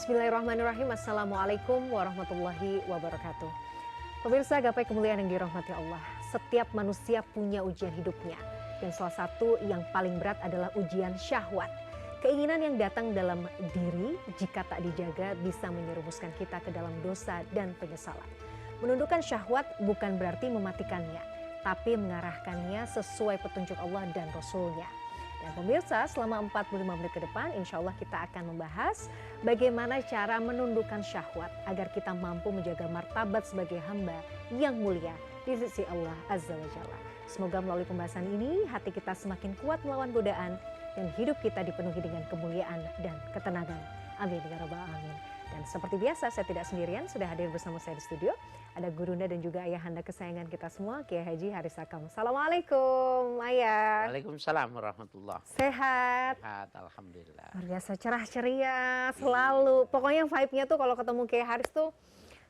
Bismillahirrahmanirrahim. Assalamualaikum warahmatullahi wabarakatuh. Pemirsa gapai kemuliaan yang dirahmati Allah. Setiap manusia punya ujian hidupnya. Dan salah satu yang paling berat adalah ujian syahwat. Keinginan yang datang dalam diri jika tak dijaga bisa menyerumuskan kita ke dalam dosa dan penyesalan. Menundukkan syahwat bukan berarti mematikannya, tapi mengarahkannya sesuai petunjuk Allah dan Rasul-Nya. Dan pemirsa, selama 45 menit ke depan, insya Allah kita akan membahas bagaimana cara menundukkan syahwat agar kita mampu menjaga martabat sebagai hamba yang mulia di sisi Allah Azza wa Jalla. Semoga melalui pembahasan ini, hati kita semakin kuat melawan godaan dan hidup kita dipenuhi dengan kemuliaan dan ketenangan. Amin ya rabbal alamin. Dan seperti biasa, saya tidak sendirian, sudah hadir bersama saya di studio. Ada gurunda dan juga ayahanda kesayangan kita semua, Kiai Haji Haris Akam. Assalamualaikum, Ayah. Waalaikumsalam warahmatullahi. Sehat? Sehat, alhamdulillah. Luar biasa, cerah ceria selalu. Pokoknya vibe-nya tuh kalau ketemu Kiai Haris tuh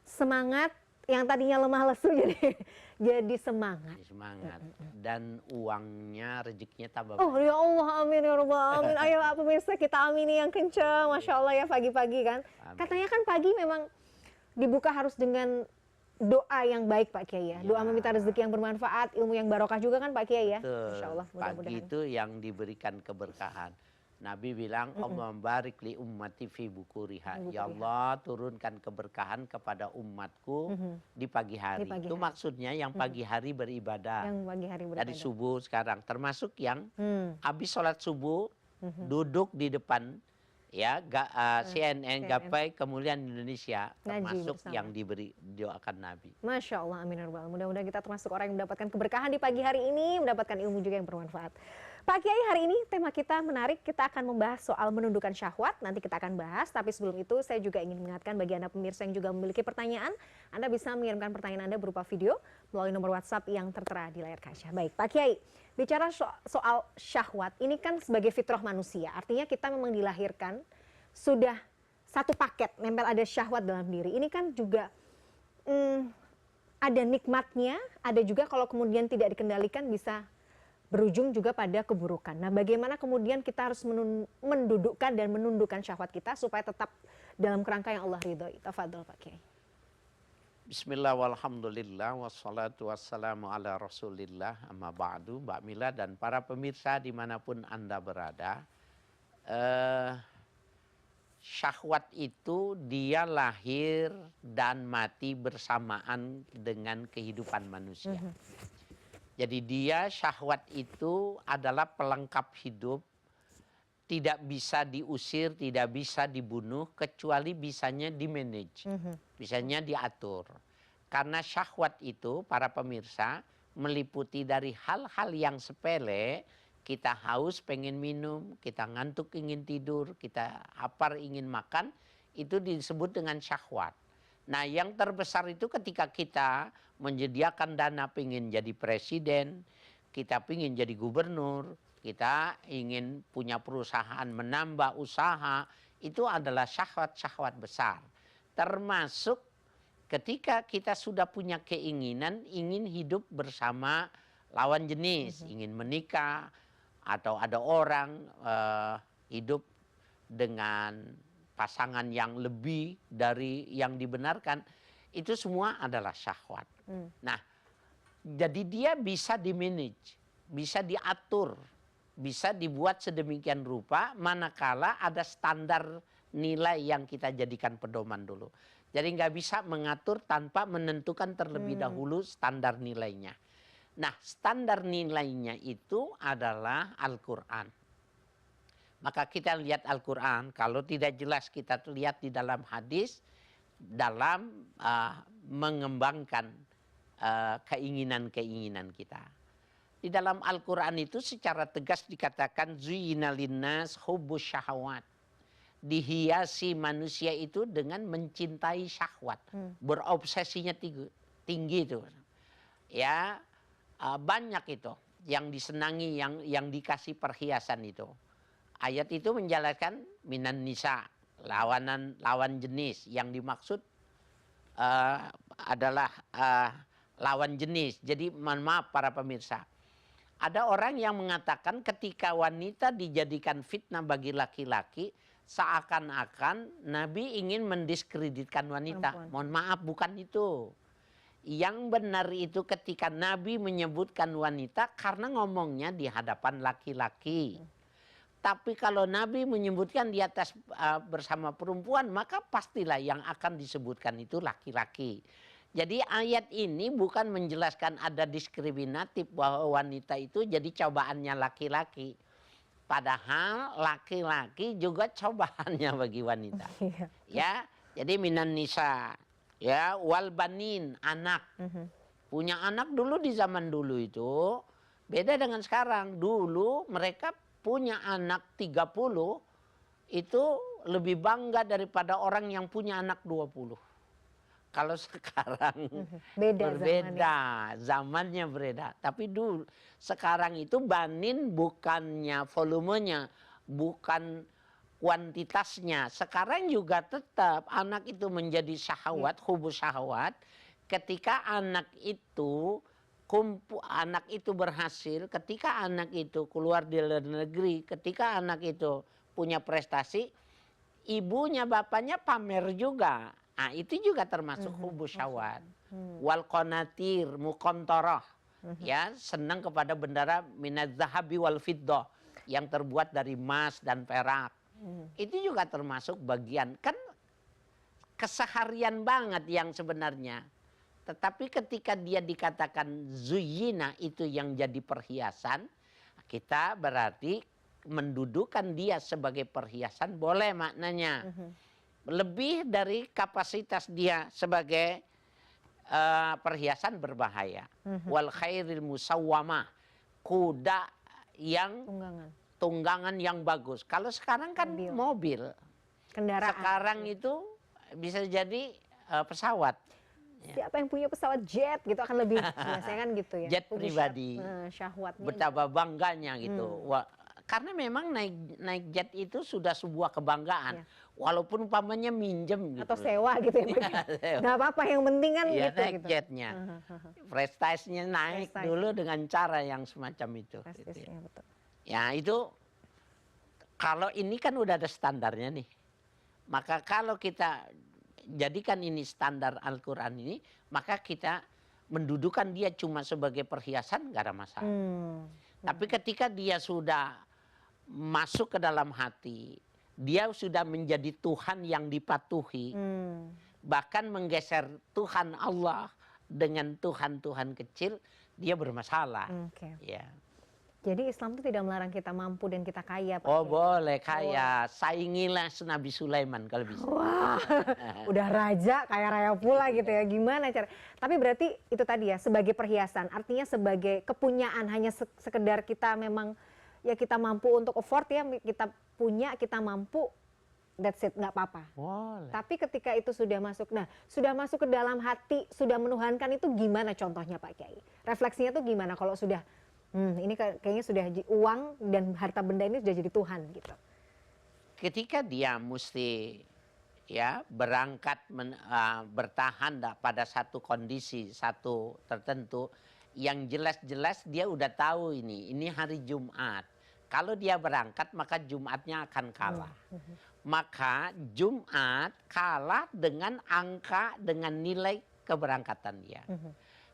semangat, yang tadinya lemah lesu jadi semangat. Semangat. Dan uangnya, rezekinya tambah. Oh ya Allah, amin ya rabbal alamin. Ayo pemirsa kita amini yang kencang, masya Allah ya pagi-pagi kan. Amin. Katanya kan pagi memang dibuka harus dengan doa yang baik Pak Kiai ya. Doa meminta rezeki yang bermanfaat, ilmu yang barokah juga kan Pak Kiai ya. Masya Allah, pagi itu yang diberikan keberkahan. Nabi bilang, Allah barik li ummati fi bukuriha. Ya Allah, turunkan keberkahan kepada umatku di pagi hari. Itu maksudnya yang pagi hari beribadah. Yang pagi hari beribadah. Dari subuh sekarang. Termasuk yang habis sholat subuh, duduk di depan ya CNN Gapai Kemuliaan Indonesia, termasuk yang diberi doakan Nabi. Masya Allah, amin ya rabbal alamin. Mudah-mudahan kita termasuk orang yang mendapatkan keberkahan di pagi hari ini, mendapatkan ilmu juga yang bermanfaat. Pak Kiai, hari ini tema kita menarik, kita akan membahas soal menundukkan syahwat, nanti kita akan bahas, tapi sebelum itu saya juga ingin mengingatkan bagi Anda pemirsa yang juga memiliki pertanyaan, Anda bisa mengirimkan pertanyaan Anda berupa video melalui nomor WhatsApp yang tertera di layar kaca. Baik, Pak Kiai, bicara soal syahwat, ini kan sebagai fitrah manusia, artinya kita memang dilahirkan sudah satu paket, nempel ada syahwat dalam diri. Ini kan juga ada nikmatnya, ada juga kalau kemudian tidak dikendalikan bisa berujung juga pada keburukan. Nah, bagaimana kemudian kita harus mendudukkan dan menundukkan syahwat kita supaya tetap dalam kerangka yang Allah ridhoi. Tafadhol Pak Kiai. Bismillah walhamdulillah wassalatu wassalamu ala rasulillah amma ba'du. Mbak Mila dan para pemirsa dimanapun Anda berada. Syahwat itu dia lahir dan mati bersamaan dengan kehidupan manusia. Jadi dia syahwat itu adalah pelengkap hidup, tidak bisa diusir, tidak bisa dibunuh, kecuali bisanya dimanage, bisanya diatur. Karena syahwat itu para pemirsa meliputi dari hal-hal yang sepele, kita haus pengen minum, kita ngantuk ingin tidur, kita lapar ingin makan, itu disebut dengan syahwat. Nah yang terbesar itu ketika kita menyediakan dana pengen jadi presiden, kita pengen jadi gubernur, kita ingin punya perusahaan menambah usaha, itu adalah syahwat-syahwat besar. Termasuk ketika kita sudah punya keinginan ingin hidup bersama lawan jenis, ingin menikah, atau ada orang hidup dengan pasangan yang lebih dari yang dibenarkan, itu semua adalah syahwat. Nah, jadi dia bisa dimanage, bisa diatur, bisa dibuat sedemikian rupa manakala ada standar nilai yang kita jadikan pedoman dulu. Jadi nggak bisa mengatur tanpa menentukan terlebih dahulu standar nilainya. Nah, standar nilainya itu adalah Al-Quran. Maka kita lihat Al-Quran, kalau tidak jelas kita lihat di dalam hadis, dalam mengembangkan keinginan-keinginan kita. Di dalam Al-Quran itu secara tegas dikatakan, Zuyina linnas hubbus syahwat. Dihiasi manusia itu dengan mencintai syahwat. Berobsesinya tinggi itu. Ya, banyak itu yang disenangi, yang dikasih perhiasan itu. Ayat itu menjelaskan minan nisa, lawan jenis. Yang dimaksud adalah lawan jenis. Jadi mohon maaf para pemirsa. Ada orang yang mengatakan ketika wanita dijadikan fitnah bagi laki-laki, seakan-akan Nabi ingin mendiskreditkan wanita. Perempuan. Mohon maaf, bukan itu. Yang benar itu ketika Nabi menyebutkan wanita karena ngomongnya di hadapan laki-laki. Tapi kalau Nabi menyebutkan di atas bersama perempuan, maka pastilah yang akan disebutkan itu laki-laki. Jadi ayat ini bukan menjelaskan ada diskriminatif bahwa wanita itu jadi cobaannya laki-laki. Padahal laki-laki juga cobaannya bagi wanita. Iya. Ya, jadi minan nisa, ya, wal banin, anak. Punya anak dulu di zaman dulu itu beda dengan sekarang. Dulu mereka punya anak 30 itu lebih bangga daripada orang yang punya anak 20. Kalau sekarang Beda berbeda, zamannya berbeda. Tapi dulu sekarang itu banin bukannya volumenya, bukan kuantitasnya. Sekarang juga tetap anak itu menjadi syahwat, hubus syahwat. Ketika anak itu anak itu berhasil, ketika anak itu keluar di luar negeri, ketika anak itu punya prestasi, ibunya bapaknya pamer juga. Nah, itu juga termasuk hubus syahwat. Wal qanatir muqantarah. Ya, senang kepada bendera minaz zahabi wal fiddah yang terbuat dari emas dan perak. Itu juga termasuk bagian, kan keseharian banget yang sebenarnya. Tetapi ketika dia dikatakan zuyina itu yang jadi perhiasan, kita berarti mendudukan dia sebagai perhiasan boleh maknanya. Lebih dari kapasitas dia sebagai perhiasan berbahaya. Wal khairil musawwamah, kuda yang tunggangan yang bagus. Kalau sekarang kan mobil. Kendaraan. Sekarang itu bisa jadi pesawat. Siapa yang punya pesawat jet gitu akan lebih biasanya kan gitu ya. Jet pribadi. Syahwatnya. Betapa bangganya gitu. Karena memang naik jet itu sudah sebuah kebanggaan. Walaupun umpamanya minjem gitu. Atau sewa gitu ya. Nggak apa-apa, yang penting kan ya, gitu. naik gitu. Jetnya. Prestasinya naik dulu dengan cara yang semacam itu. Gitu ya. Betul. Ya itu, kalau ini kan udah ada standarnya nih. Maka kalau kita jadikan ini standar Al-Quran ini, maka kita mendudukan dia cuma sebagai perhiasan, nggak ada masalah. Tapi ketika dia sudah masuk ke dalam hati, dia sudah menjadi Tuhan yang dipatuhi, bahkan menggeser Tuhan Allah dengan Tuhan-Tuhan kecil, dia bermasalah. Ya. Jadi Islam itu tidak melarang kita mampu dan kita kaya. Pak. Oh boleh kaya, saingilah Nabi Sulaiman kalau bisa. Wah, udah raja kaya raya pula gitu ya. Gimana cara? Tapi berarti itu tadi ya, sebagai perhiasan, artinya sebagai kepunyaan, hanya sekedar kita memang ya kita mampu untuk afford ya, kita punya, kita mampu, that's it, nggak apa-apa. Tapi ketika itu sudah masuk, nah sudah masuk ke dalam hati, sudah menuhankan, itu gimana contohnya Pak Kiai? Refleksinya tuh gimana kalau sudah ini kayaknya sudah uang dan harta benda ini sudah jadi Tuhan gitu. Ketika dia mesti ya berangkat bertahan pada satu kondisi, satu tertentu yang jelas-jelas dia udah tahu ini hari Jumat. Kalau dia berangkat maka Jumatnya akan kalah. Maka Jumat kalah dengan angka, dengan nilai keberangkatan dia.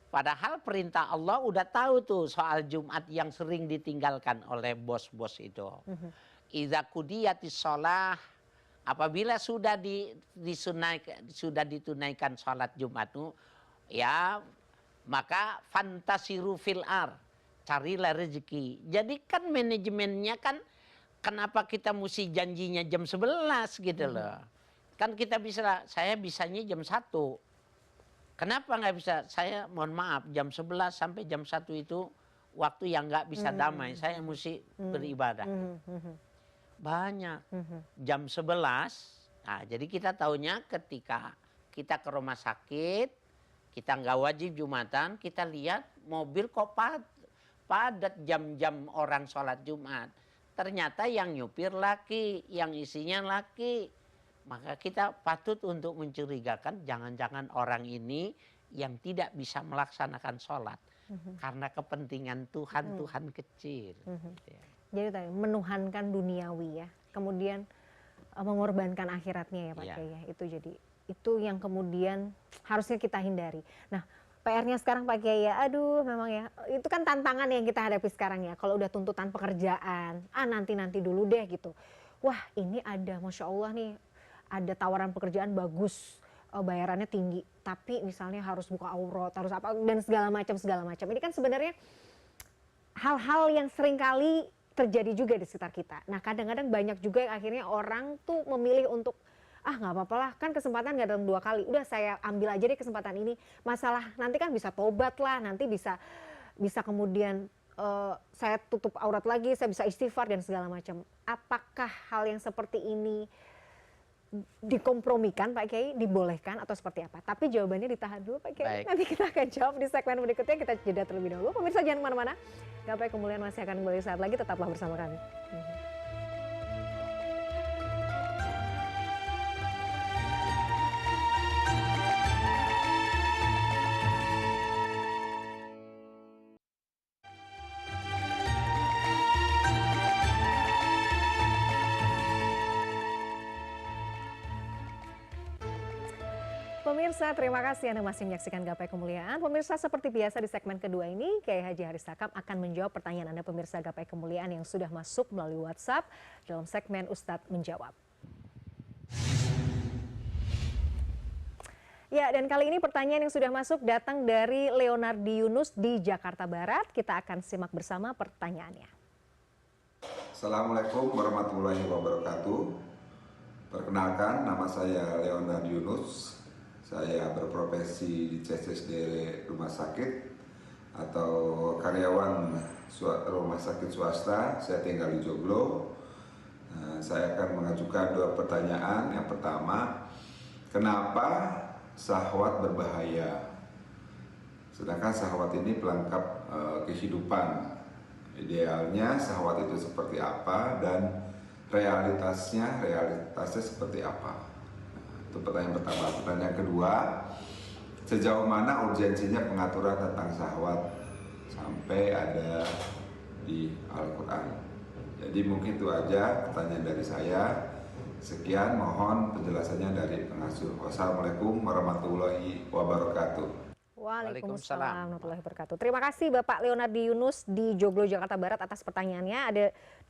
Padahal perintah Allah udah tahu tuh soal Jumat yang sering ditinggalkan oleh bos-bos itu. Idza qudiyatis shalah, apabila sudah ditunaikan sholat Jumatmu, ya maka fantasiru fil ar, carilah rezeki. Jadi kan manajemennya kan, kenapa kita mesti janjinya jam 11 gitu loh. Kan kita bisa, saya bisanya jam 1. Kenapa nggak bisa? Saya mohon maaf, jam 11 sampai jam 1 itu waktu yang nggak bisa damai. Saya mesti beribadah. Banyak. Jam 11, nah jadi kita taunya ketika kita ke rumah sakit, kita nggak wajib Jumatan, kita lihat mobil kok padat jam-jam orang sholat Jumat. Ternyata yang nyupir laki, yang isinya laki. Maka kita patut untuk mencurigakan jangan-jangan orang ini yang tidak bisa melaksanakan sholat. Karena kepentingan Tuhan kecil. Gitu ya. Jadi tadi menuhankan duniawi ya. Kemudian mengorbankan akhiratnya ya Pak Iya. Kiai ya. Itu jadi itu yang kemudian harusnya kita hindari. Nah, PR-nya sekarang Pak Kiai ya, aduh memang ya, itu kan tantangan yang kita hadapi sekarang ya. Kalau udah tuntutan pekerjaan, nanti dulu deh gitu. Wah ini ada, Masya Allah nih, ada tawaran pekerjaan bagus, bayarannya tinggi, tapi misalnya harus buka aurat, harus apa, dan segala macam. Ini kan sebenarnya hal-hal yang seringkali terjadi juga di sekitar kita. Nah kadang-kadang banyak juga yang akhirnya orang tuh memilih untuk nggak apa-apa lah, kan kesempatan nggak datang 2 kali, udah saya ambil aja deh kesempatan ini. Masalah nanti kan bisa tobat lah, nanti bisa kemudian saya tutup aurat lagi, saya bisa istighfar dan segala macam. Apakah hal yang seperti ini dikompromikan Pak Kiai, dibolehkan atau seperti apa? Tapi jawabannya ditahan dulu Pak Kiai. Baik. Nanti kita akan jawab di segmen berikutnya, kita jeda terlebih dahulu. Pemirsa jangan kemana-mana, Gapai Kemuliaan masih akan kembali saat lagi, tetaplah bersama kami. Pemirsa, terima kasih Anda masih menyaksikan Gapai Kemuliaan. Pemirsa, seperti biasa di segmen kedua ini, Kiai Haji Haris Sakam akan menjawab pertanyaan Anda pemirsa Gapai Kemuliaan yang sudah masuk melalui WhatsApp dalam segmen Ustadz Menjawab. Ya, dan kali ini pertanyaan yang sudah masuk datang dari Leonardi Yunus di Jakarta Barat. Kita akan simak bersama pertanyaannya. Assalamualaikum warahmatullahi wabarakatuh. Perkenalkan, nama saya Leonardi Yunus. Saya berprofesi di CSSD Rumah Sakit atau karyawan rumah sakit swasta. Saya tinggal di Joglo. Saya akan mengajukan 2 pertanyaan. Yang pertama, kenapa syahwat berbahaya? Sedangkan syahwat ini pelengkap kehidupan. Idealnya syahwat itu seperti apa dan realitasnya seperti apa? Itu pertanyaan pertama. Pertanyaan kedua, sejauh mana urgensinya pengaturan tentang syahwat sampai ada di Al-Quran? Jadi mungkin itu aja pertanyaan dari saya. Sekian, mohon penjelasannya dari pengasuh. Wassalamualaikum warahmatullahi wabarakatuh. Waalaikumsalam warahmatullahi wabarakatuh. Terima kasih Bapak Leonardi Yunus di Joglo, Jakarta Barat atas pertanyaannya. Ada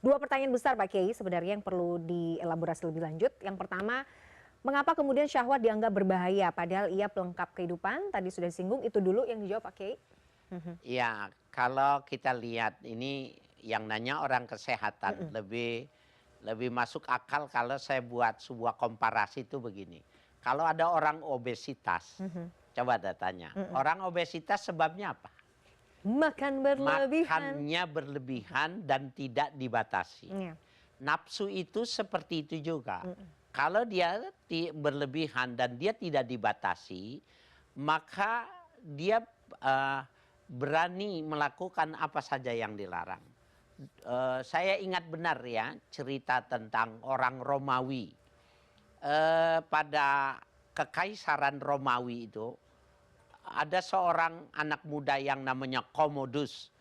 2 pertanyaan besar Pak Kiai sebenarnya yang perlu dielaborasi lebih lanjut. Yang pertama, mengapa kemudian syahwat dianggap berbahaya padahal ia pelengkap kehidupan? Tadi sudah disinggung, itu dulu yang dijawab Pak Kiai. Ya, kalau kita lihat ini yang nanya orang kesehatan lebih masuk akal kalau saya buat sebuah komparasi itu begini. Kalau ada orang obesitas, coba tanya, orang obesitas sebabnya apa? Makan berlebihan. Makannya berlebihan dan tidak dibatasi. Nafsu itu seperti itu juga. Kalau dia berlebihan dan dia tidak dibatasi, maka dia berani melakukan apa saja yang dilarang. Saya ingat benar ya cerita tentang orang Romawi. Pada kekaisaran Romawi itu ada seorang anak muda yang namanya Commodus.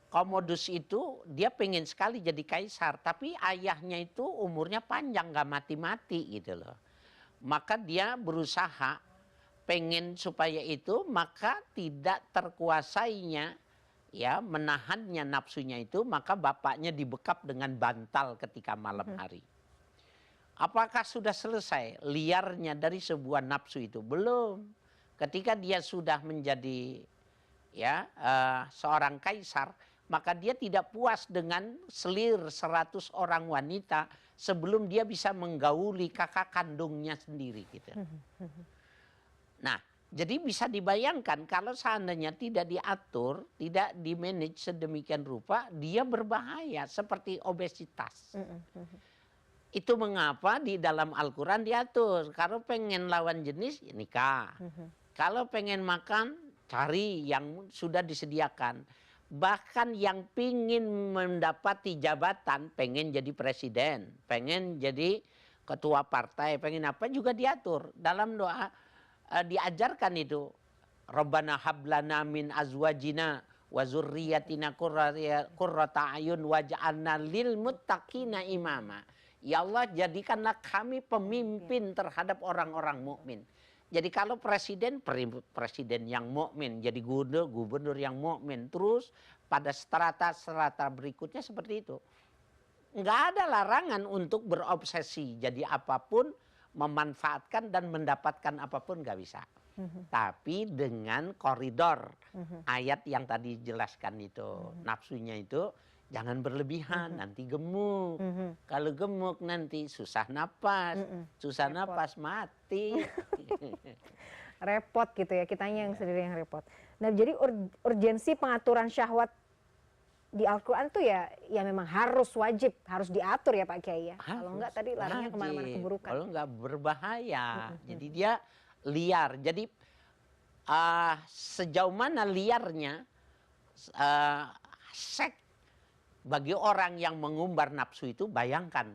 Commodus itu dia pengen sekali jadi kaisar, tapi ayahnya itu umurnya panjang, gak mati-mati gitu loh. Maka dia berusaha pengen supaya itu, maka tidak terkuasainya ya menahannya nafsunya itu, maka bapaknya dibekap dengan bantal ketika malam hari. Apakah sudah selesai liarnya dari sebuah nafsu itu? Belum. Ketika dia sudah menjadi ya seorang kaisar, maka dia tidak puas dengan selir 100 orang wanita sebelum dia bisa menggauli kakak kandungnya sendiri gitu. Nah, jadi bisa dibayangkan kalau seandainya tidak diatur, tidak dimanage sedemikian rupa, dia berbahaya seperti obesitas. Itu mengapa di dalam Al-Quran diatur. Kalau pengen lawan jenis, nikah. Kalau pengen makan, cari yang sudah disediakan. Bahkan yang pingin mendapati jabatan, pengen jadi presiden, pengen jadi ketua partai, pengen apa juga diatur. Dalam doa diajarkan itu. Rabbana hablana min azwajina wa zurriyatina qurrata ayun waj'alna lil muttaqina imama. Ya Allah, jadikanlah kami pemimpin terhadap orang-orang mukmin. Jadi kalau presiden yang mukmin, jadi gubernur yang mukmin, terus pada strata-strata berikutnya seperti itu. Nggak ada larangan untuk berobsesi. Jadi apapun, memanfaatkan dan mendapatkan apapun nggak bisa. Tapi dengan koridor ayat yang tadi jelaskan itu, nafsunya itu jangan berlebihan, nanti gemuk. Kalau gemuk nanti susah napas, susah Repot. napas mati. Repot gitu ya, kitanya yang sendiri yang repot. Nah jadi urgensi pengaturan syahwat di Al-Quran tuh ya memang harus wajib, harus diatur ya Pak Kiai ya. Kalau enggak tadi larinya kemana-mana Wajib. keburukan. Kalau enggak berbahaya. Jadi dia liar. Jadi sejauh mana liarnya seks bagi orang yang mengumbar nafsu itu, bayangkan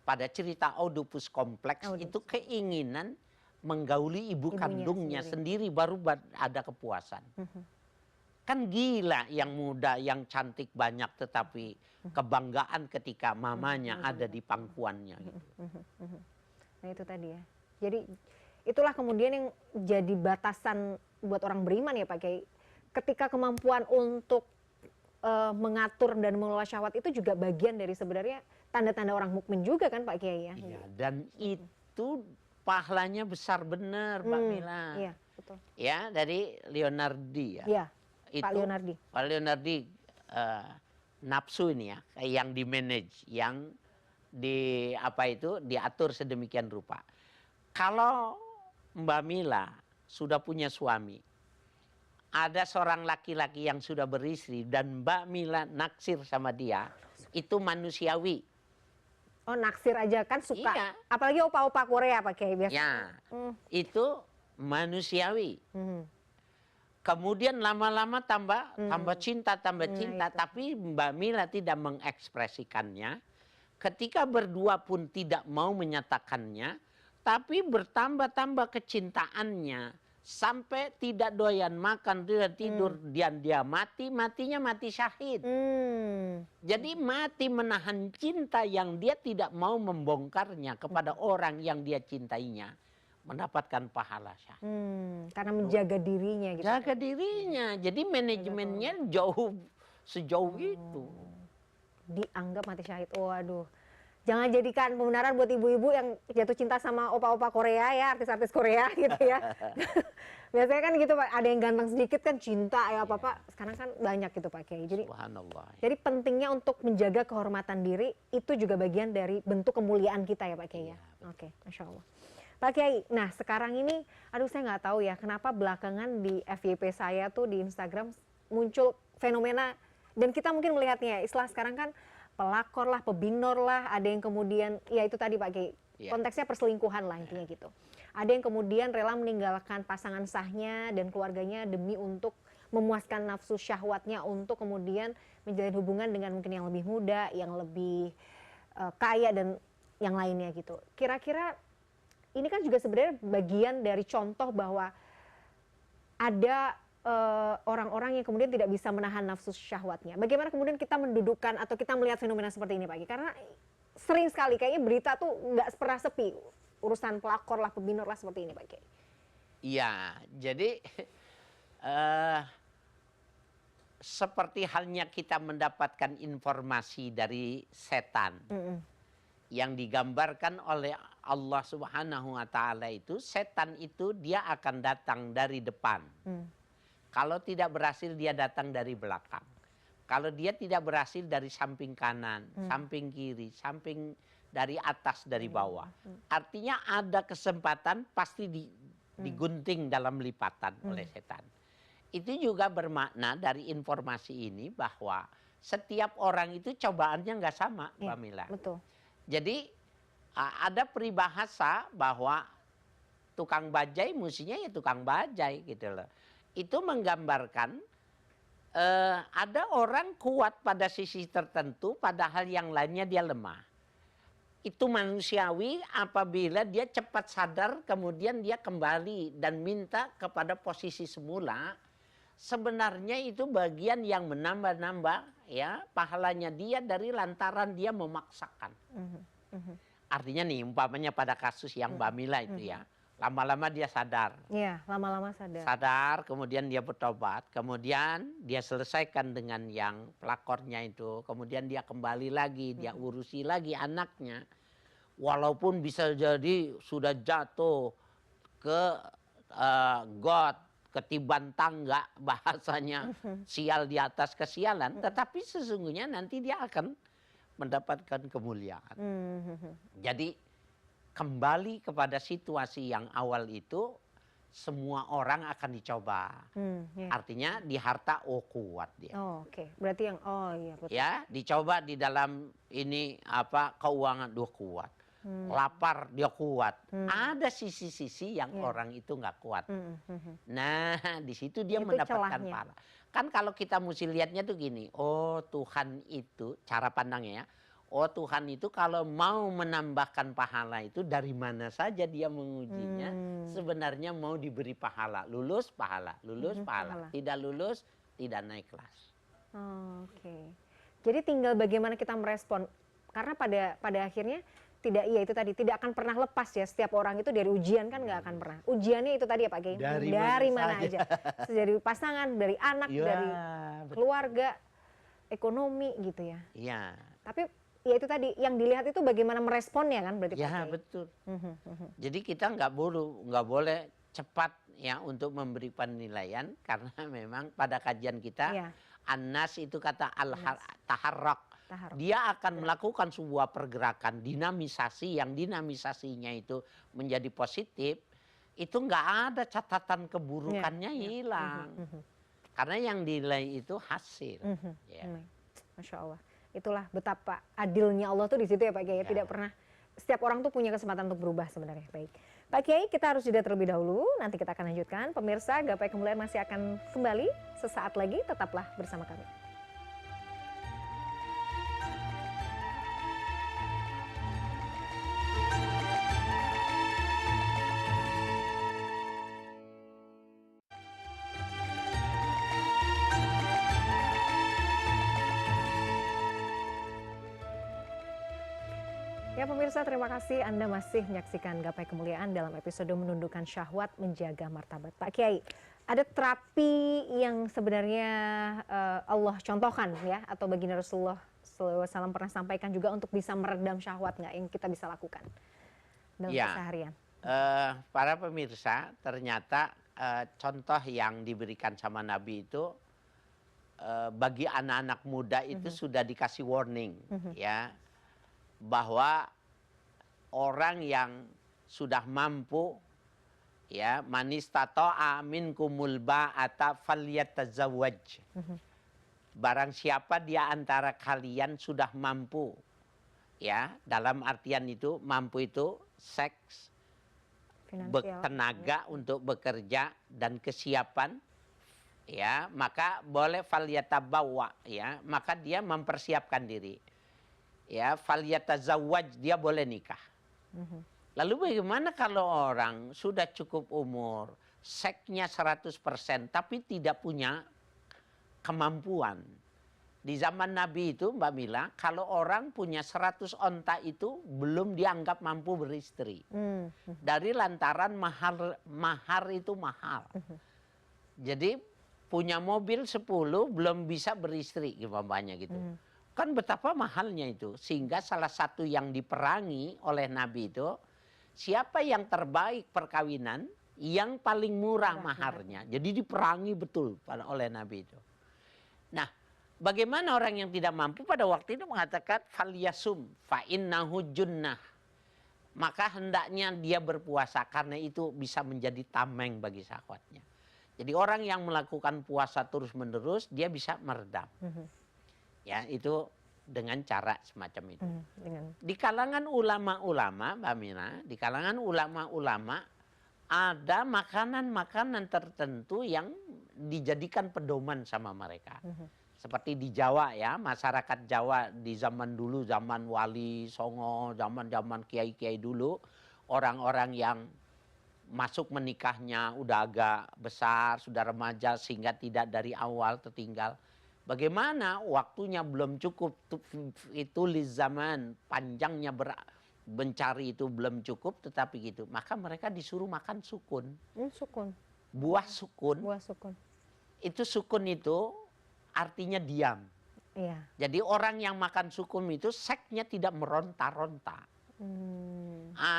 pada cerita Oedipus kompleks itu keinginan menggauli ibu kandungnya sendiri baru ada kepuasan. Kan gila, yang muda, yang cantik banyak, tetapi kebanggaan ketika mamanya ada di pangkuannya. Gitu. Nah itu tadi ya. Jadi itulah kemudian yang jadi batasan buat orang beriman ya Pak Kiai. Ketika kemampuan untuk mengatur dan mengelola syahwat itu juga bagian dari sebenarnya tanda-tanda orang mukmin juga kan Pak Kiai ya. Iya, dan itu pahalanya besar benar Mbak Mila. Iya, betul. Ya, dari Leonardi ya. Iya. Itu, Pak Leonardi. Pak Leonardi nafsu ini ya, yang di manage, yang diatur sedemikian rupa. Kalau Mbak Mila sudah punya suami, ada seorang laki-laki yang sudah beristri dan Mbak Mila naksir sama dia, itu manusiawi. Oh naksir aja kan suka. Iya. Apalagi opa-opa Korea Pak Kiai biasa. Ya, itu manusiawi. Kemudian lama-lama tambah cinta, tapi Mbak Mila tidak mengekspresikannya. Ketika berdua pun tidak mau menyatakannya, tapi bertambah-tambah kecintaannya sampai tidak doyan makan, tidak tidur, dan dia matinya mati syahid. Jadi mati menahan cinta yang dia tidak mau membongkarnya kepada orang yang dia cintainya. Mendapatkan pahala syahid. Karena menjaga dirinya gitu. Jaga dirinya. Jadi manajemennya sejauh itu. Dianggap mati syahid. Waduh. Jangan jadikan pembenaran buat ibu-ibu yang jatuh cinta sama opa-opa Korea ya, artis-artis Korea gitu ya. Biasanya kan gitu Pak, ada yang ganteng sedikit kan cinta ya apa-apa. Sekarang kan banyak gitu Pak Kiai. Jadi Subhanallah. Jadi pentingnya untuk menjaga kehormatan diri itu juga bagian dari bentuk kemuliaan kita ya Pak Kiai ya. Oke, Masya Allah. Pak Kiai, nah sekarang ini, aduh saya nggak tahu ya kenapa belakangan di FYP saya tuh di Instagram muncul fenomena, dan kita mungkin melihatnya, istilah sekarang kan pelakor lah, pebinor lah, ada yang kemudian, ya itu tadi Pak Kiai, konteksnya perselingkuhan lah intinya gitu. Ada yang kemudian rela meninggalkan pasangan sahnya dan keluarganya demi untuk memuaskan nafsu syahwatnya untuk kemudian menjalin hubungan dengan mungkin yang lebih muda, yang lebih kaya dan yang lainnya gitu. Kira-kira ini kan juga sebenarnya bagian dari contoh bahwa ada orang-orang yang kemudian tidak bisa menahan nafsu syahwatnya. Bagaimana kemudian kita mendudukkan atau kita melihat fenomena seperti ini Pak Kiai? Karena sering sekali kayaknya berita tuh nggak pernah sepi. Urusan pelakor lah, pebinor lah seperti ini Pak Kiai. Iya, jadi seperti halnya kita mendapatkan informasi dari setan. Yang digambarkan oleh Allah Subhanahu wa Ta'ala itu, setan itu dia akan datang dari depan. Kalau tidak berhasil, dia datang dari belakang. Kalau dia tidak berhasil, dari samping kanan, samping kiri, samping dari atas, dari bawah. Artinya ada kesempatan pasti digunting dalam lipatan oleh setan. Itu juga bermakna dari informasi ini bahwa setiap orang itu cobaannya nggak sama, Mbak Mila. Betul. Jadi ada peribahasa bahwa tukang bajai musinya ya tukang bajai gitu loh. Itu menggambarkan ada orang kuat pada sisi tertentu padahal yang lainnya dia lemah. Itu manusiawi apabila dia cepat sadar kemudian dia kembali dan minta kepada posisi semula. Sebenarnya itu bagian yang menambah-nambah ya pahalanya dia dari lantaran dia memaksakan. artinya nih umpamanya pada kasus yang Mbak Mila itu ya, lama-lama dia sadar. Iya, lama-lama sadar. Sadar, kemudian dia bertobat, kemudian dia selesaikan dengan yang pelakornya itu, kemudian dia kembali lagi, dia urusi lagi anaknya. Walaupun bisa jadi sudah jatuh ke got, ketiban tangga bahasanya, sial di atas kesialan, tetapi sesungguhnya nanti dia akan mendapatkan kemuliaan. Jadi kembali kepada situasi yang awal itu, semua orang akan dicoba. Iya. Artinya di harta kuat dia. Oh, oke. Berarti yang iya betul. Ya, dicoba di dalam ini keuangan dia kuat. Lapar dia kuat. Ada sisi-sisi yang orang itu nggak kuat. Nah, di situ dia Itu mendapatkan celahnya. pahala. Kan kalau kita mesti lihatnya tuh gini, oh Tuhan itu cara pandangnya ya. Oh Tuhan itu kalau mau menambahkan pahala itu dari mana saja dia mengujinya, sebenarnya mau diberi pahala. Lulus pahala, lulus pahala. Tidak lulus tidak naik kelas. Oke. Jadi tinggal bagaimana kita merespon. Karena pada akhirnya itu tadi tidak akan pernah lepas ya, setiap orang itu dari ujian kan nggak akan pernah. Ujiannya itu tadi ya Pak Kiai, dari mana aja. Dari pasangan, dari anak, dari keluarga, ekonomi gitu ya. Iya. Tapi ya itu tadi yang dilihat itu bagaimana meresponnya kan berarti Pak Ya Kiai. betul. Jadi kita nggak boleh cepat ya untuk memberi penilaian, karena memang pada kajian kita Iya. An-nas itu kata taharrak. Dia akan melakukan sebuah pergerakan dinamisasi, yang dinamisasinya itu menjadi positif, itu nggak ada catatan keburukannya hilang. Karena yang dinilai itu hasil. Ya. Masya Allah. Itulah betapa adilnya Allah tuh di situ ya Pak Kiai. Tidak pernah, setiap orang tuh punya kesempatan untuk berubah sebenarnya. Baik. Pak Kiai, kita harus jeda terlebih dahulu. Nanti kita akan lanjutkan. Pemirsa, Gapai Kemuliaan masih akan kembali sesaat lagi. Tetaplah bersama kami. Ya pemirsa, terima kasih Anda masih menyaksikan Gapai Kemuliaan dalam episode menundukkan syahwat menjaga martabat. Pak Kiai, ada terapi yang sebenarnya Allah contohkan ya, atau baginda Rasulullah SAW pernah sampaikan juga untuk bisa meredam syahwat nggak yang kita bisa lakukan dalam keseharian? Para pemirsa, ternyata contoh yang diberikan sama Nabi itu bagi anak-anak muda itu sudah dikasih warning ya, bahwa orang yang sudah mampu ya, manistata'a minkumul ba'ata falyatazawwaj. Barang siapa di antara kalian sudah mampu ya, dalam artian itu mampu itu seks, tenaga untuk bekerja dan kesiapan ya, maka boleh falyatabawwa ya, maka dia mempersiapkan diri. Ya, falyatazawwaj, dia boleh nikah. Lalu bagaimana kalau orang sudah cukup umur, seksnya 100% tapi tidak punya kemampuan? Di zaman Nabi itu Mbak Mila, kalau orang punya 100 onta itu belum dianggap mampu beristri. Dari lantaran mahar itu mahal. Jadi punya mobil 10 belum bisa beristri umpamanya gitu. Kan betapa mahalnya itu. Sehingga salah satu yang diperangi oleh Nabi itu, siapa yang terbaik perkawinan, yang paling murah maharnya. Jadi diperangi betul oleh Nabi itu. Nah, bagaimana orang yang tidak mampu pada waktu itu mengatakan falyasum fa innahu junnah. Maka hendaknya dia berpuasa, karena itu bisa menjadi tameng bagi syahwatnya. Jadi orang yang melakukan puasa terus-menerus, dia bisa meredam. Ya, itu dengan cara semacam itu. Di kalangan ulama-ulama, Mbak Mina, di kalangan ulama-ulama ada makanan-makanan tertentu yang dijadikan pedoman sama mereka. Seperti di Jawa ya, masyarakat Jawa di zaman dulu, zaman Wali Songo, zaman-zaman kiai-kiai dulu, orang-orang yang masuk menikahnya udah agak besar, sudah remaja sehingga tidak dari awal tertinggal. Bagaimana waktunya belum cukup itu zaman panjangnya mencari itu belum cukup, tetapi gitu, maka mereka disuruh makan sukun, Sukun. buah sukun. Buah sukun. Itu sukun itu artinya diam. Iya. Jadi orang yang makan sukun itu seksnya tidak meronta-ronta.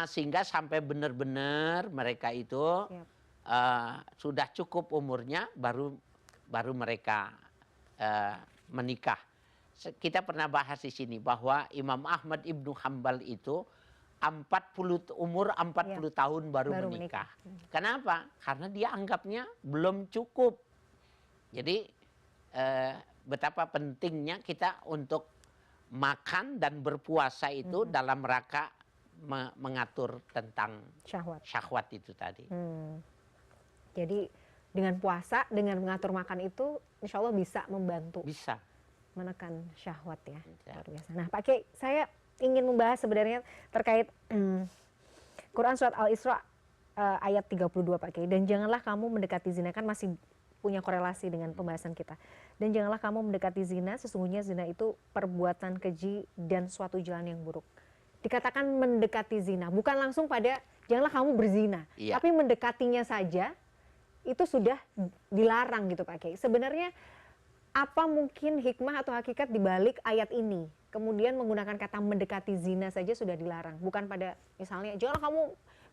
Sehingga sampai benar-benar mereka itu Siap. sudah cukup umurnya, baru mereka menikah. Kita pernah bahas di sini bahwa Imam Ahmad Ibnu Hambal itu umur 40 tahun baru menikah. Kenapa? Karena dia anggapnya belum cukup. Jadi betapa pentingnya kita untuk makan dan berpuasa itu dalam rangka mengatur tentang syahwat itu tadi. Jadi dengan puasa, dengan mengatur makan itu, insya Allah bisa membantu. Bisa. Menekan syahwat ya. Luar biasa. Nah Pak Kiai, saya ingin membahas sebenarnya terkait Quran Surat Al-Isra ayat 32 Pak Kiai. Dan janganlah kamu mendekati zina, kan masih punya korelasi dengan pembahasan kita. Dan janganlah kamu mendekati zina, sesungguhnya zina itu perbuatan keji dan suatu jalan yang buruk. Dikatakan mendekati zina, bukan langsung pada janganlah kamu berzina. Iya. Tapi mendekatinya saja itu sudah dilarang gitu Pak Kiai. Sebenarnya apa mungkin hikmah atau hakikat dibalik ayat ini? Kemudian menggunakan kata mendekati zina saja sudah dilarang. Bukan pada misalnya, janganlah kamu,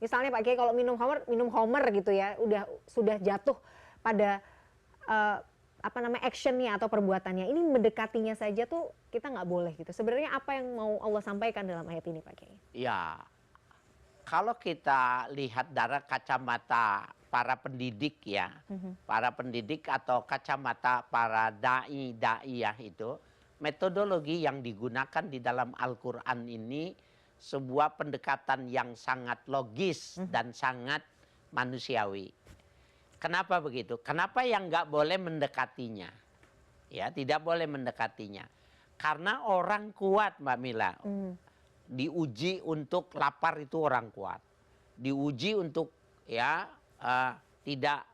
misalnya Pak Kiai kalau minum khamr gitu ya, sudah jatuh pada actionnya atau perbuatannya. Ini mendekatinya saja tuh kita nggak boleh gitu. Sebenarnya apa yang mau Allah sampaikan dalam ayat ini Pak Kiai? Ya, kalau kita lihat dari kacamata para pendidik ya, para pendidik atau kacamata para daiyah itu, metodologi yang digunakan di dalam Al-Quran ini sebuah pendekatan yang sangat logis dan sangat manusiawi. Kenapa begitu? Kenapa yang nggak boleh mendekatinya? Ya, tidak boleh mendekatinya. Karena orang kuat, Mbak Mila. Diuji untuk lapar itu orang kuat. Diuji untuk tidak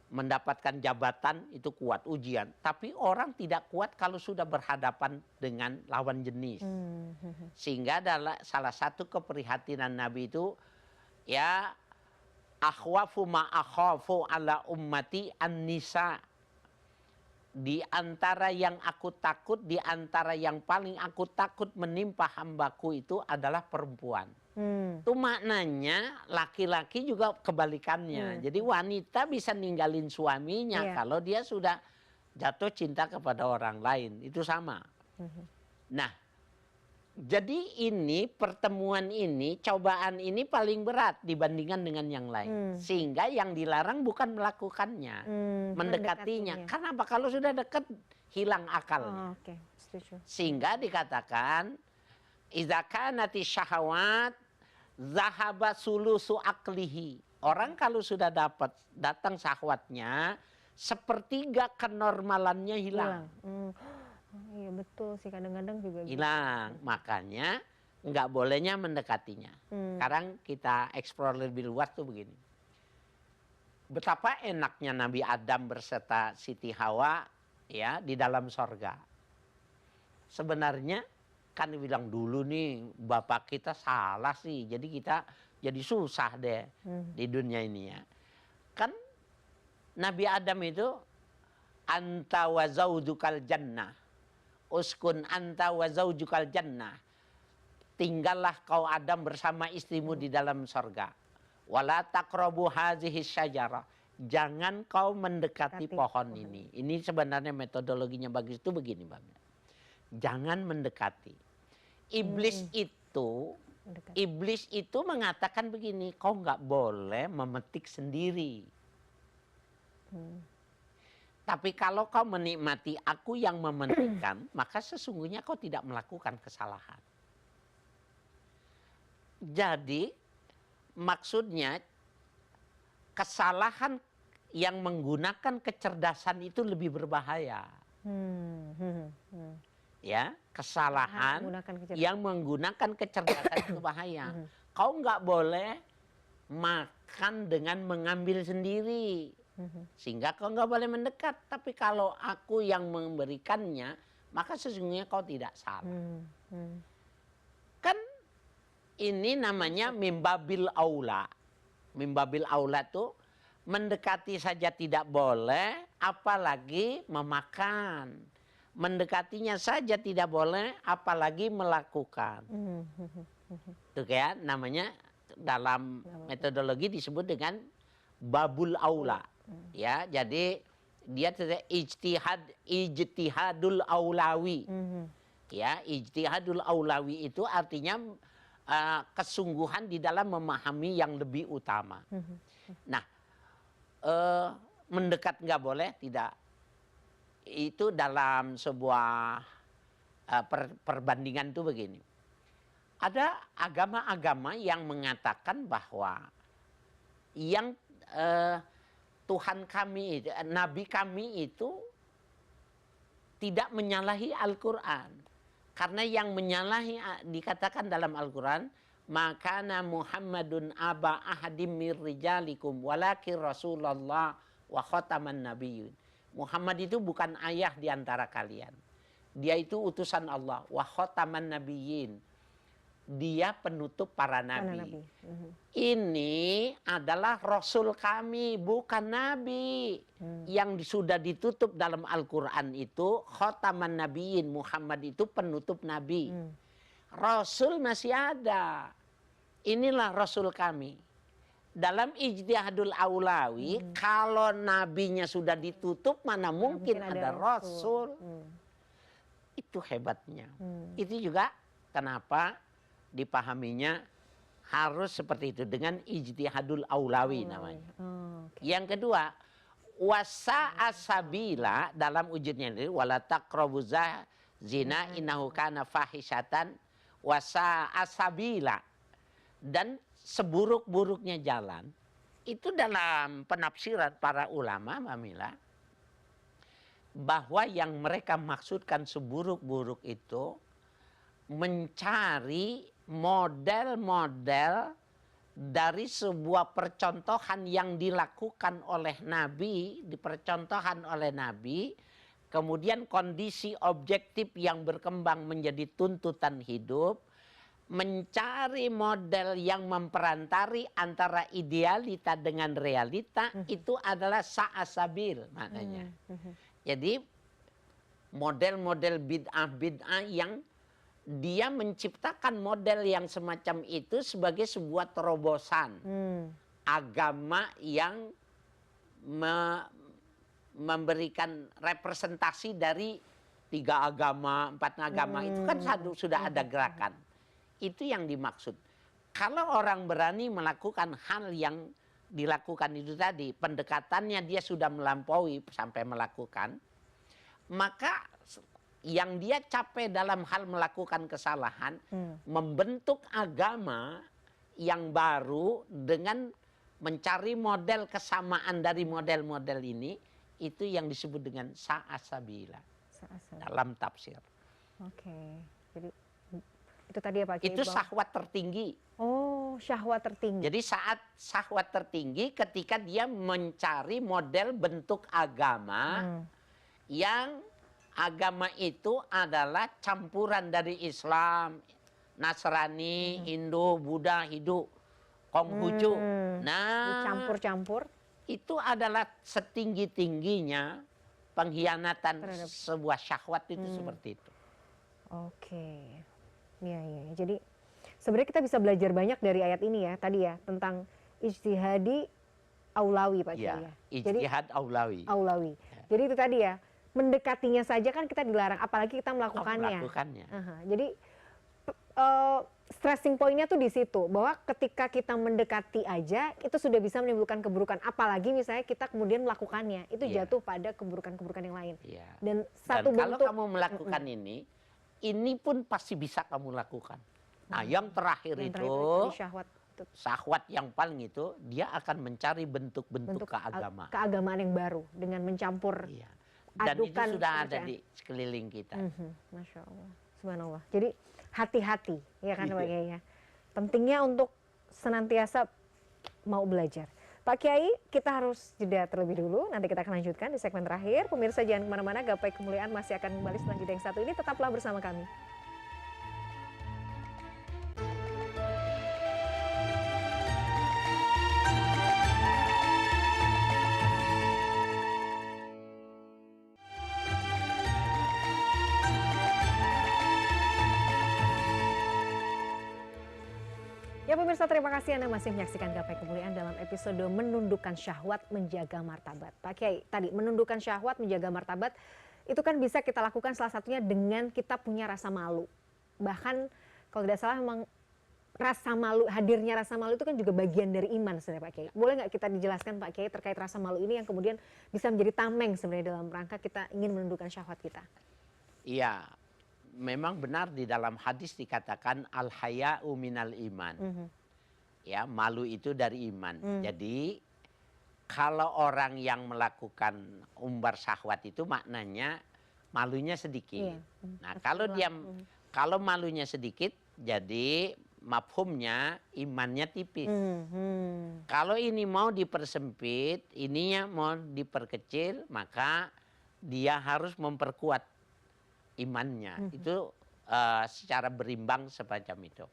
mendapatkan jabatan itu kuat ujian. Tapi orang tidak kuat kalau sudah berhadapan dengan lawan jenis. Sehingga adalah salah satu keprihatinan Nabi itu ya akhwafu ma akhafu ala ummati an-nisa. Di antara yang aku takut, di antara yang paling aku takut menimpa hambaku itu adalah perempuan. Itu maknanya laki-laki juga kebalikannya. Jadi wanita bisa ninggalin suaminya kalau dia sudah jatuh cinta kepada orang lain. Itu sama. Nah, jadi ini pertemuan ini, cobaan ini paling berat dibandingkan dengan yang lain. Sehingga yang dilarang bukan melakukannya, mendekatinya. Karena apa? Kalau sudah dekat hilang akalnya. Setuju. Sehingga dikatakan idza kanati syahwat zahaba sulusu aklihi. Orang kalau sudah datang syahwatnya, sepertiga kenormalannya hilang. Iya betul sih, kadang-kadang juga hilang. Makanya nggak bolehnya mendekatinya. Sekarang kita eksplor lebih luas tuh begini. Betapa enaknya Nabi Adam berserta Siti Hawa ya di dalam sorga. Sebenarnya kan bilang dulu nih bapak kita salah sih, jadi kita jadi susah deh di dunia ini ya. Kan Nabi Adam itu anta wa zaujukal jannah. Uskun anta wa zaujukal jannah. Tinggallah kau Adam bersama istrimu di dalam sorga. Wala taqrabu hazihi syajarah. Jangan kau mendekati pohon ini. Ini sebenarnya metodologinya bagus itu begini, Mbak. Jangan mendekati. Iblis itu mengatakan begini, kau nggak boleh memetik sendiri. Tapi kalau kau menikmati aku yang memetikkan, maka sesungguhnya kau tidak melakukan kesalahan. Jadi maksudnya kesalahan yang menggunakan kecerdasan itu lebih berbahaya. Ya, kesalahan yang menggunakan kecerdasan itu bahaya. Kau nggak boleh makan dengan mengambil sendiri. Sehingga kau nggak boleh mendekat. Tapi kalau aku yang memberikannya, maka sesungguhnya kau tidak salah. Kan ini namanya mimbabil aula. Mimbabil aula tuh mendekati saja tidak boleh, apalagi memakan. Mendekatinya saja tidak boleh, apalagi melakukan. Itu kayak namanya dalam metodologi disebut dengan babul aula. Ya, jadi dia ijtihadul aulawi. Ya, ijtihadul aulawi itu artinya kesungguhan di dalam memahami yang lebih utama. Nah, mendekat nggak boleh, tidak. Itu dalam sebuah perbandingan itu begini. Ada agama-agama yang mengatakan bahwa yang Tuhan kami, Nabi kami itu tidak menyalahi Al-Quran. Karena yang menyalahi dikatakan dalam Al-Quran, makana Muhammadun aba ahadim mir rijalikum walakin Rasulullah wa khataman nabiyyun. Muhammad itu bukan ayah di antara kalian. Dia itu utusan Allah, wa khataman nabiyyin. Dia penutup para nabi. Ini adalah Rasul kami, bukan nabi. Yang sudah ditutup dalam Al-Quran itu khataman nabiyyin. Muhammad itu penutup nabi. Rasul masih ada. Inilah Rasul kami. Dalam ijtihadul aulawi, kalau nabinya sudah ditutup, mana mungkin ada Rasul. Itu hebatnya. Itu juga kenapa dipahaminya harus seperti itu, dengan ijtihadul aulawi namanya. Yang kedua, wasa asabila dalam wujudnya ini, wala taqrabuzah zina innahu kana fahisyatan, wasa asabila, dan seburuk-buruknya jalan. Itu dalam penafsiran para ulama, Mbak Mila, bahwa yang mereka maksudkan seburuk-buruk itu mencari model-model dari sebuah percontohan yang dilakukan oleh Nabi, dipercontohan oleh Nabi, kemudian kondisi objektif yang berkembang menjadi tuntutan hidup, mencari model yang memperantari antara idealita dengan realita, itu adalah sa'asabil maknanya. Jadi model-model bid'ah-bid'ah yang dia menciptakan model yang semacam itu sebagai sebuah terobosan agama yang memberikan representasi dari 3 agama, 4 agama. Itu kan sudah ada gerakan. Itu yang dimaksud. Kalau orang berani melakukan hal yang dilakukan itu tadi, pendekatannya dia sudah melampaui sampai melakukan, maka yang dia capai dalam hal melakukan kesalahan, membentuk agama yang baru dengan mencari model kesamaan dari model-model ini, itu yang disebut dengan sa'asabila dalam tafsir. Oke, jadi itu tadi ya Pak Kiai. Itu syahwat tertinggi. Oh, syahwat tertinggi. Jadi saat syahwat tertinggi ketika dia mencari model bentuk agama yang agama itu adalah campuran dari Islam, Nasrani, Hindu, Buddha, Hindu, Konghucu. Nah, campur-campur. Itu adalah setinggi-tingginya pengkhianatan terhadap sebuah syahwat itu seperti itu. Oke. Ya. Jadi sebenarnya kita bisa belajar banyak dari ayat ini ya, tadi ya, tentang ijtihadi aulawi Pak Kiai. Ijtihad aulawi. Jadi itu tadi ya, mendekatinya saja kan kita dilarang, apalagi kita melakukannya. Jadi stressing pointnya tuh di situ, bahwa ketika kita mendekati aja itu sudah bisa menimbulkan keburukan, apalagi misalnya kita kemudian melakukannya, itu jatuh pada keburukan-keburukan yang lain. Dan kalau kamu melakukan ini pun pasti bisa kamu lakukan. Nah, yang terakhir itu syahwat yang paling itu, dia akan mencari bentuk-bentuk keagamaan. Keagamaan yang baru dengan mencampur. Dan itu sudah ada di sekeliling kita. Masya Allah, subhanallah. Jadi hati-hati, ya kan Pak Kiai ya. Pentingnya untuk senantiasa mau belajar. Pak Kiai, kita harus jeda terlebih dulu. Nanti kita akan lanjutkan di segmen terakhir. Pemirsa jangan kemana-mana, Gapai Kemuliaan masih akan kembali setelah jeda yang satu ini. Tetaplah bersama kami. Ya pemirsa, terima kasih Anda masih menyaksikan Gapai Kemuliaan dalam episode menundukkan syahwat menjaga martabat. Pak Kiai, tadi menundukkan syahwat menjaga martabat itu kan bisa kita lakukan salah satunya dengan kita punya rasa malu. Bahkan kalau tidak salah memang hadirnya rasa malu itu kan juga bagian dari iman sebenarnya Pak Kiai. Boleh nggak kita dijelaskan Pak Kiai terkait rasa malu ini yang kemudian bisa menjadi tameng sebenarnya dalam rangka kita ingin menundukkan syahwat kita? Iya, memang benar di dalam hadis dikatakan al-haya'u minal iman. Ya, malu itu dari iman. Jadi kalau orang yang melakukan umbar syahwat itu maknanya malunya sedikit. Nah, kalau malunya sedikit, jadi mafhumnya imannya tipis. Kalau ini mau dipersempit, ininya mau diperkecil, maka dia harus memperkuat imannya. Itu secara berimbang semacam itu.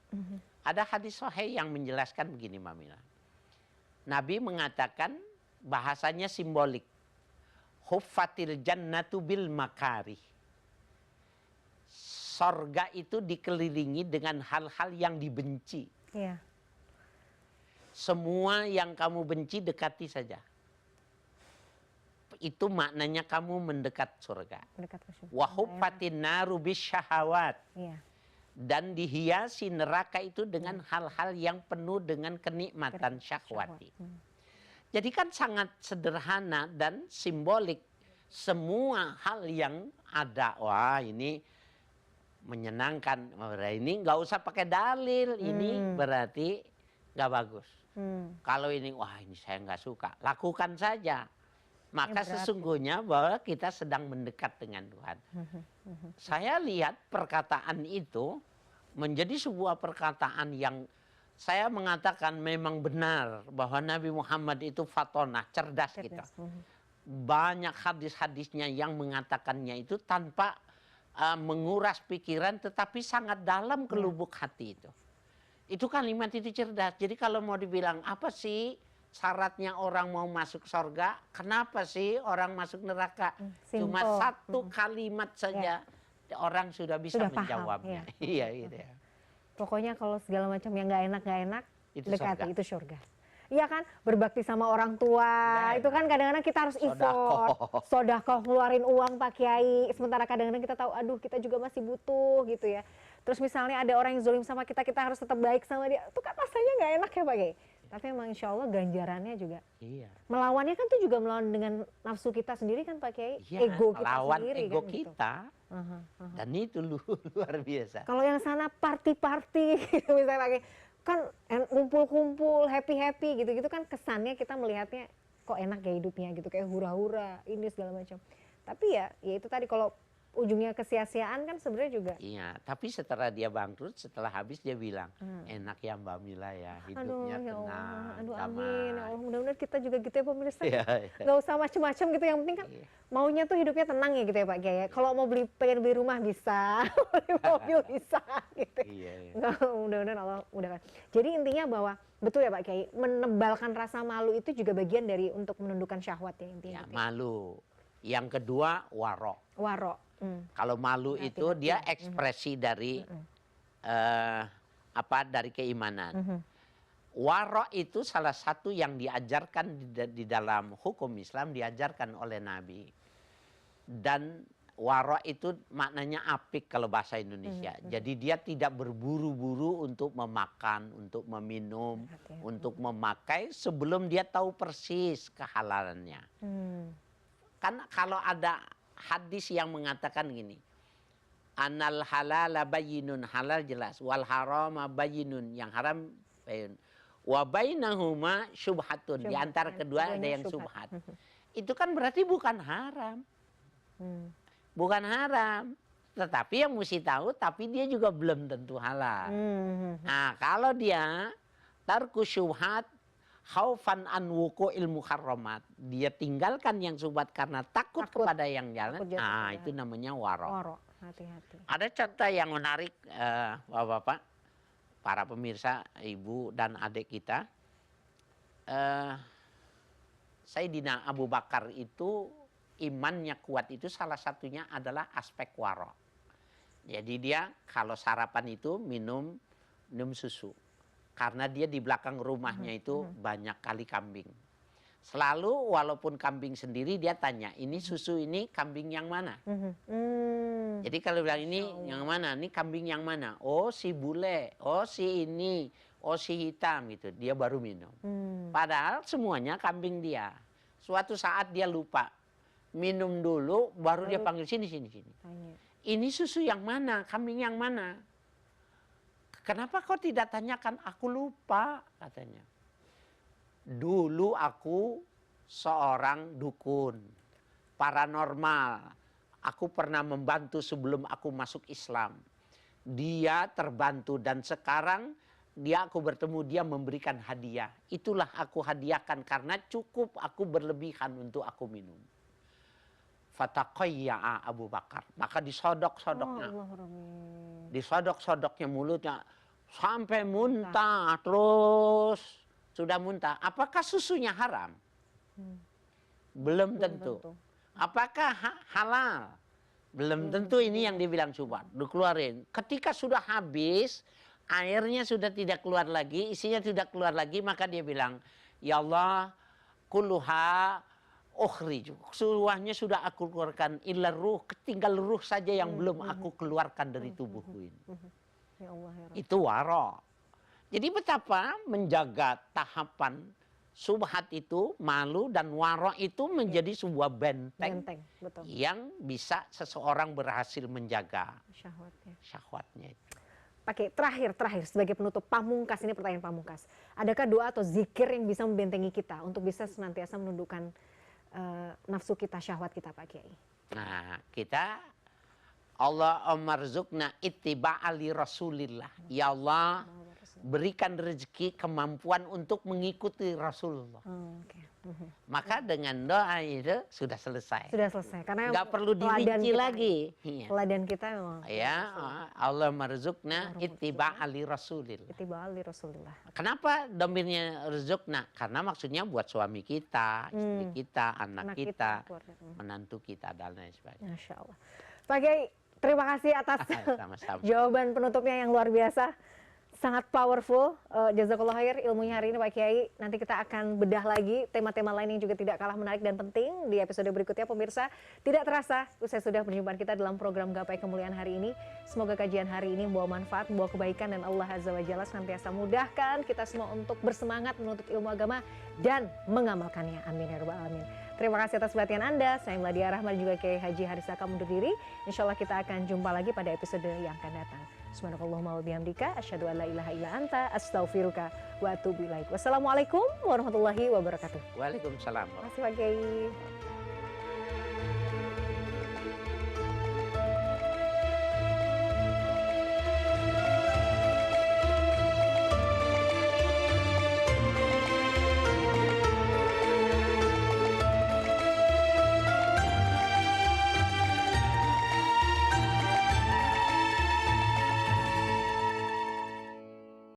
Ada hadis sahih yang menjelaskan begini, Mamila. Nabi mengatakan bahasanya simbolik. Huffatil jannatu bil makarih. Sorga itu dikelilingi dengan hal-hal yang dibenci. Iya. Semua yang kamu benci dekati saja. Itu maknanya kamu mendekat surga. Wahuffatin naru bisyahawat. Iya. Dan dihiasi neraka itu dengan hal-hal yang penuh dengan kenikmatan syahwati. Jadi kan sangat sederhana dan simbolik. Semua hal yang ada, wah ini menyenangkan. Ini nggak usah pakai dalil, ini berarti nggak bagus. Kalau ini, wah ini saya nggak suka, lakukan saja. Maka sesungguhnya bahwa kita sedang mendekat dengan Tuhan. Saya lihat perkataan itu menjadi sebuah perkataan yang saya mengatakan memang benar bahwa Nabi Muhammad itu fatonah, cerdas kita. Banyak hadis-hadisnya yang mengatakannya itu tanpa menguras pikiran, tetapi sangat dalam ke lubuk hati itu. Itu kalimat itu cerdas. Jadi kalau mau dibilang apa sih syaratnya orang mau masuk surga, kenapa sih orang masuk neraka? Cuma satu kalimat saja orang sudah bisa menjawabnya. Iya, gitu ya. Pokoknya kalau segala macam yang nggak enak Itu dekati, itu surga. Iya kan, berbakti sama orang tua, itu kan kadang-kadang kita harus effort, sodakoh ngeluarin uang Pak Kiai, sementara kadang-kadang kita tahu, aduh kita juga masih butuh gitu ya. Terus misalnya ada orang yang zolim sama kita, kita harus tetap baik sama dia, itu kan rasanya nggak enak ya Pak Kiai. Tapi emang insya Allah ganjarannya juga. Iya. Melawannya kan tuh juga melawan dengan nafsu kita sendiri kan Pak Kiai, ego kita melawan sendiri ego kan kita. Gitu. Dan itu luar biasa. Kalau yang sana party-party gitu misalnya Pak Kiai, kan kumpul-kumpul, happy-happy gitu-gitu kan kesannya kita melihatnya kok enak ya hidupnya gitu, kayak hura-hura, ini segala macam. Tapi ya itu tadi kalau ujungnya kesia-siaan kan sebenarnya juga. Iya, tapi setelah dia bangkrut, setelah habis dia bilang, enak ya Mbak Mila ya, hidupnya ya tenang, Allah, aduh damai. amin, ya Allah mudah-mudahan kita juga gitu ya pemirsa. Iya. Gak usah macem-macem gitu, yang penting kan maunya tuh hidupnya tenang ya gitu ya Pak Kiai. Kalau mau pengen beli rumah bisa, beli mobil bisa gitu. Iya. Mudah-mudahan Allah mudahkan. Jadi intinya bahwa betul ya Pak Kiai, menebalkan rasa malu itu juga bagian dari untuk menundukkan syahwat ya intinya. Ya, malu. Yang kedua waro. Waro. Kalau malu itu dia ekspresi dari dari keimanan. Waro itu salah satu yang diajarkan di dalam hukum Islam, diajarkan oleh Nabi. Dan waro itu maknanya apik kalau bahasa Indonesia. Jadi dia tidak berburu-buru untuk memakan, untuk meminum, untuk memakai sebelum dia tahu persis kehalalannya. Kan kalau ada hadis yang mengatakan gini, anal halala bayyinun, halal jelas, wal harama bayyinun, yang haram bayyin, wa bainahuma syubhatun, di antara kedua ada yang syubhat. Itu kan berarti bukan haram. Bukan haram, tetapi yang mesti tahu, tapi dia juga belum tentu halal. Nah, kalau dia tarku syubhat khaufan an wuqu'il muharramat, dia tinggalkan yang syubhat karena takut kepada yang jalan. Nah, itu namanya waro. Waro, hati-hati. Ada contoh yang menarik, Bapak-bapak, para pemirsa, ibu dan adik kita. Sayyidina Abu Bakar itu imannya kuat, itu salah satunya adalah aspek waro. Jadi dia kalau sarapan itu minum susu. Karena dia di belakang rumahnya itu banyak kali kambing. Selalu walaupun kambing sendiri dia tanya, ini susu ini kambing yang mana? Jadi kalau bilang ini yang mana? Ini kambing yang mana? Oh si bule, oh si ini, oh si hitam gitu. Dia baru minum. Padahal semuanya kambing dia. Suatu saat dia lupa. Minum dulu baru dia panggil sini. Tanya. Ini susu yang mana? Kambing yang mana? Kenapa kau tidak tanyakan? Aku lupa katanya. Dulu aku seorang dukun paranormal. Aku pernah membantu sebelum aku masuk Islam. Dia terbantu dan sekarang aku bertemu dia memberikan hadiah. Itulah aku hadiahkan karena cukup aku berlebihan untuk aku minum. Fataqayya'a Abu Bakar. Maka disodok-sodoknya. Disodok-sodoknya mulutnya sampai muntah terus. Sudah muntah. Apakah susunya haram? Belum tentu. Apakah halal? Belum tentu. Ini yang dibilang Subhan. Dikeluarin. Ketika sudah habis, airnya sudah tidak keluar lagi, isinya sudah keluar lagi, maka dia bilang, ya Allah, kulluha ukhriju. Seluruhnya sudah aku keluarkan, illa ruh, tinggal ruh saja yang belum aku keluarkan dari tubuhku ini. Ya Allah, ya Rabbi. Itu waro. Jadi betapa menjaga tahapan subhat itu, malu dan waro itu menjadi sebuah benteng, Betul. yang bisa seseorang berhasil menjaga Syahwatnya. syahwatnya itu. Oke, terakhir sebagai penutup pamungkas, ini pertanyaan pamungkas. Adakah doa atau zikir yang bisa membentengi kita untuk bisa senantiasa menundukkan nafsu kita, syahwat kita, Pak Kiai? Nah, kita Allahumma rzuqna ittiba'a li Rasulillah. Ya Allah, berikan rezeki kemampuan untuk mengikuti Rasulullah. Maka dengan doa itu sudah selesai. Sudah selesai. Karena nggak perlu dirinci lagi. Teladan kita memang. Ya, Allah marzuqna ittiba'a li Rasulillah. Ittiba'a li Rasulillah. Kenapa domirnya rezukna? Karena maksudnya buat suami kita, istri kita, anak kita, menantu kita dan lain sebagainya. Masya Allah. Pak Kiai, terima kasih atas jawaban penutupnya yang luar biasa. Sangat powerful. Jazakallah khair ilmunya hari ini Pak Kiai. Nanti kita akan bedah lagi tema-tema lain yang juga tidak kalah menarik dan penting di episode berikutnya pemirsa. Tidak terasa usai sudah perjumpaan kita dalam program Gapai Kemuliaan hari ini. Semoga kajian hari ini membawa manfaat, membawa kebaikan, dan Allah Azza wa Jalla senantiasa mudahkan kita semua untuk bersemangat menuntut ilmu agama dan mengamalkannya. Amin ya rabbal alamin. Terima kasih atas perhatian Anda. Saya Meladia Rahma dan juga Kiai Haji Harisaka undur diri. Insya Allah kita akan jumpa lagi pada episode yang akan datang. Subhanakallahumma wa bihamdika asyhadu an la ilaha illa anta astaghfiruka wa atubu ilaik. Wassalamualaikum warahmatullahi wabarakatuh. Waalaikumsalam. Terima kasih Pak Kiai.